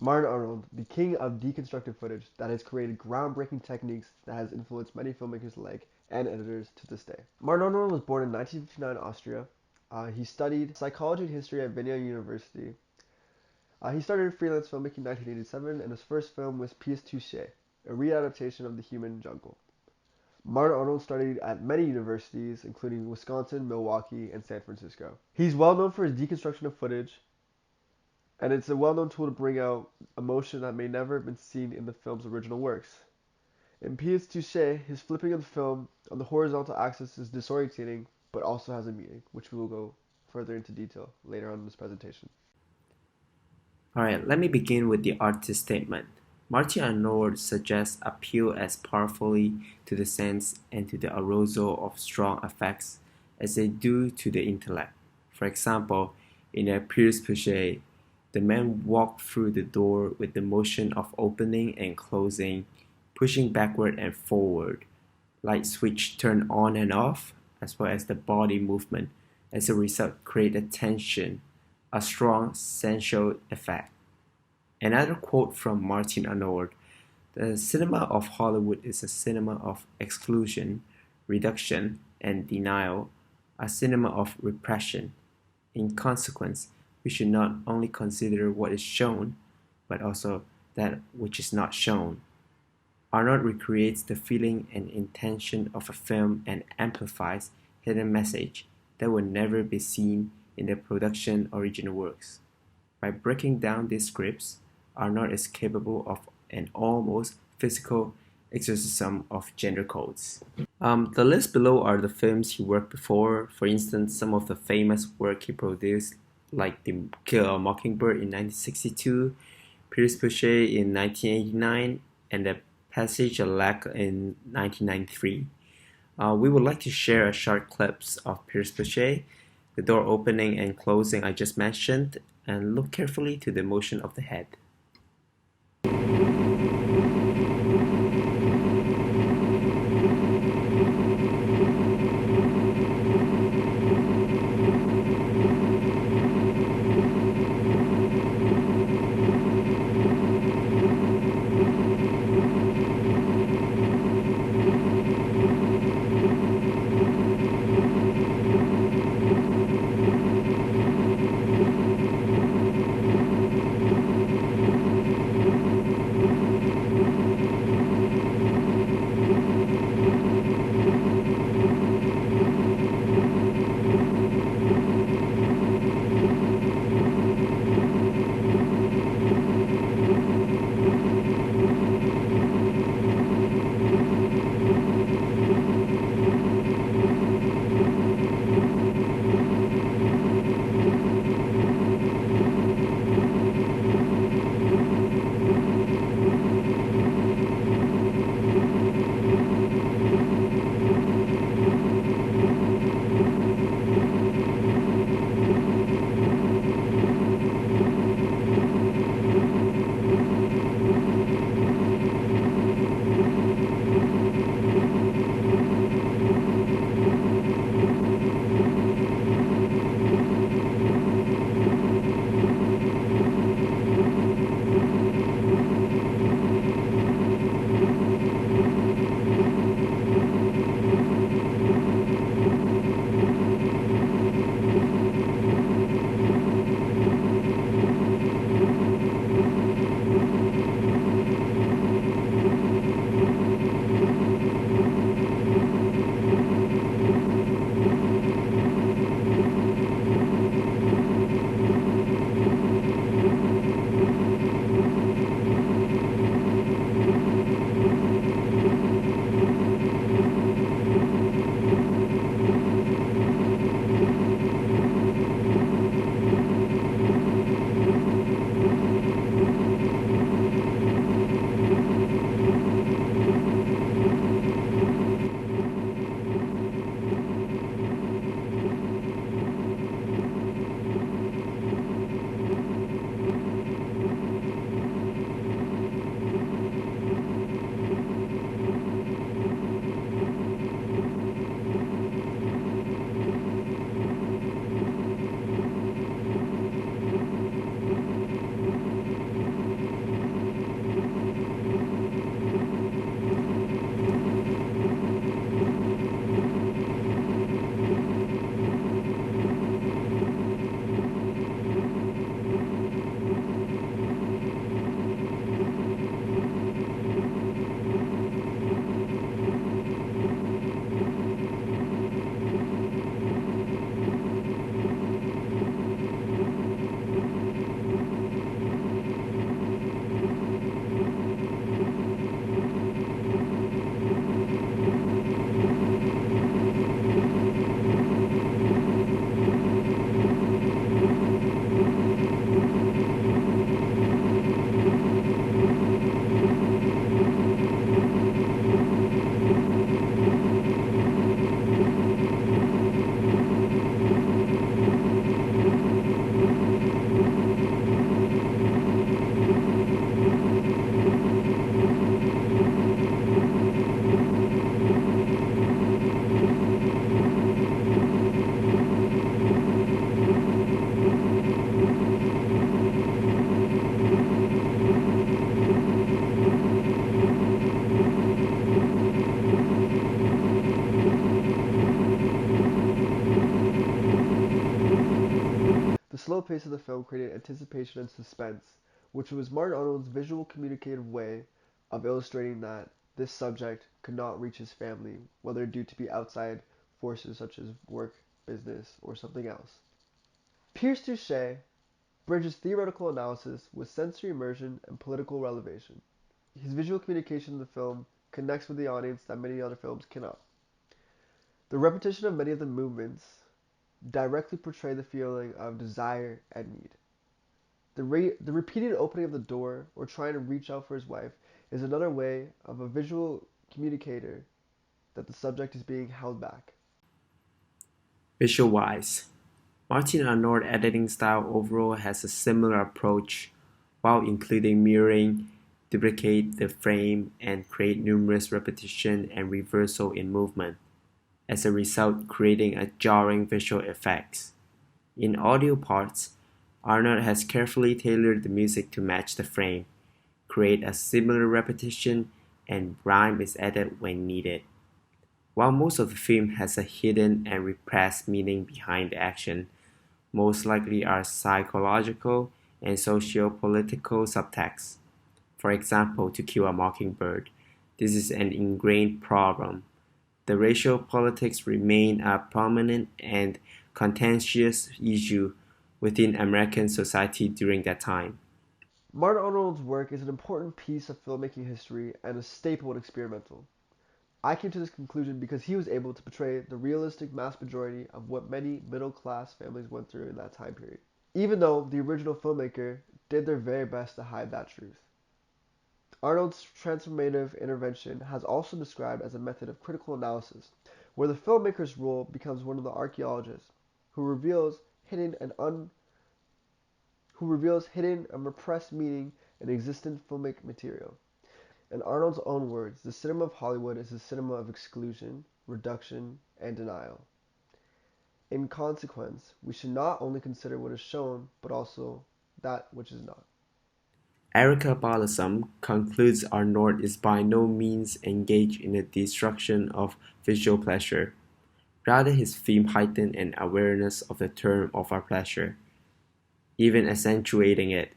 Martin Arnold, the king of deconstructed footage that has created groundbreaking techniques that has influenced many filmmakers alike and editors to this day. Martin Arnold was born in 1959 Austria. He studied psychology and history at Vienna University. He started freelance filmmaking in 1987, and his first film was Pièce Touchée, a readaptation of The Human Jungle. Martin Arnold studied at many universities, including Wisconsin, Milwaukee, and San Francisco. He's well known for his deconstruction of footage, and it's a well-known tool to bring out emotion that may never have been seen in the film's original works. In Pièce Touchée, his flipping of the film on the horizontal axis is disorientating, but also has a meaning, which we will go further into detail later on in this presentation. Alright, let me begin with the artist statement. Martin Arnold suggests appeal as powerfully to the sense and to the arousal of strong affects as they do to the intellect. For example, in a Pièce Touchée, the man walked through the door with the motion of opening and closing, pushing backward and forward, light switch turned on and off, as well as the body movement. As a result, create a tension, a strong sensual effect. Another quote from Martin Arnold: "The cinema of Hollywood is a cinema of exclusion, reduction, and denial, a cinema of repression. In consequence, we should not only consider what is shown, but also that which is not shown." Arnold recreates the feeling and intention of a film and amplifies hidden message that would never be seen in the production original works. By breaking down these scripts, Arnold is capable of an almost physical exorcism of gender codes. The list below are the films he worked before. For instance, some of the famous work he produced, like The Kill a Mockingbird in 1962, Pièce Touchée in 1989, and The Passage of Lac in 1993. We would like to share a short clips of Pièce Touchée, the door opening and closing I just mentioned, and look carefully to the motion of the head. slow pace of the film created anticipation and suspense, which was Martin Arnold's visual communicative way of illustrating that this subject could not reach his family, whether due to be outside forces such as work, business, or something else. Pierce Touche bridges theoretical analysis with sensory immersion and political relevation. His visual communication in the film connects with the audience that many other films cannot. The repetition of many of the movements directly portray the feeling of desire and need. The repeated opening of the door or trying to reach out for his wife is another way of a visual communicator that the subject is being held back. Visual-wise, Martin Arnold's editing style overall has a similar approach, while including mirroring, duplicate the frame, and create numerous repetition and reversal in movement, as a result creating a jarring visual effects. In audio parts, Arnold has carefully tailored the music to match the frame, create a similar repetition, and rhyme is added when needed. While most of the film has a hidden and repressed meaning behind the action, most likely are psychological and socio-political subtexts. For example, To Kill a Mockingbird, this is an ingrained problem. The racial politics remain a prominent and contentious issue within American society during that time. Martin Arnold's work is an important piece of filmmaking history and a staple in experimental. I came to this conclusion because he was able to portray the realistic mass majority of what many middle-class families went through in that time period, even though the original filmmaker did their very best to hide that truth. Arnold's transformative intervention has also been described as a method of critical analysis, where the filmmaker's role becomes one of the archaeologists who reveals hidden and repressed meaning in existent filmic material. In Arnold's own words, the cinema of Hollywood is a cinema of exclusion, reduction, and denial. In consequence, we should not only consider what is shown, but also that which is not. Erica Balsam concludes Arnold is by no means engaged in the destruction of visual pleasure. Rather, his film heightened an awareness of the term of our pleasure, even accentuating it.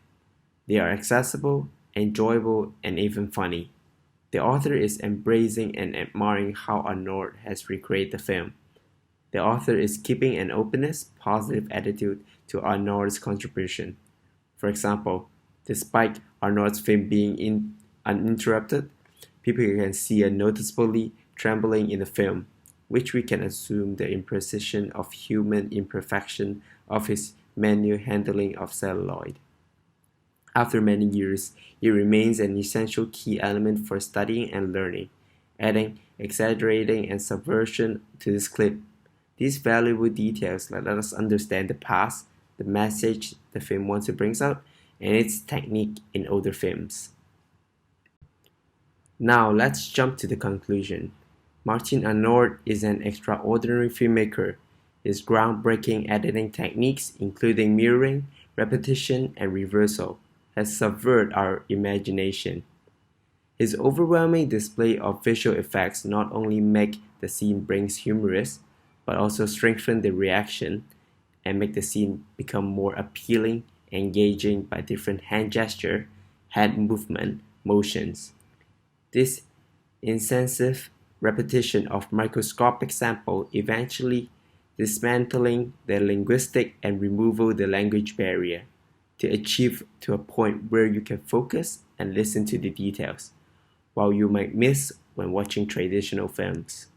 They are accessible, enjoyable, and even funny. The author is embracing and admiring how Arnold has recreated the film. The author is keeping an openness, positive attitude to Arnold's contribution. For example, despite Arnold's film being uninterrupted, people can see a noticeably trembling in the film, which we can assume the imprecision of human imperfection of his manual handling of celluloid. After many years, it remains an essential key element for studying and learning, adding exaggeration and subversion to this clip. These valuable details let us understand the past, the message the film wants to bring out, and its technique in older films. Now let's jump to the conclusion. Martin Arnold is an extraordinary filmmaker. His groundbreaking editing techniques, including mirroring, repetition, and reversal, has subverted our imagination. His overwhelming display of visual effects not only make the scene brings humorous, but also strengthen the reaction and make the scene become more appealing, engaging by different hand gesture, head movement, motions. This incessant repetition of microscopic sample eventually dismantling the linguistic and removal the language barrier to achieve to a point where you can focus and listen to the details, while you might miss when watching traditional films.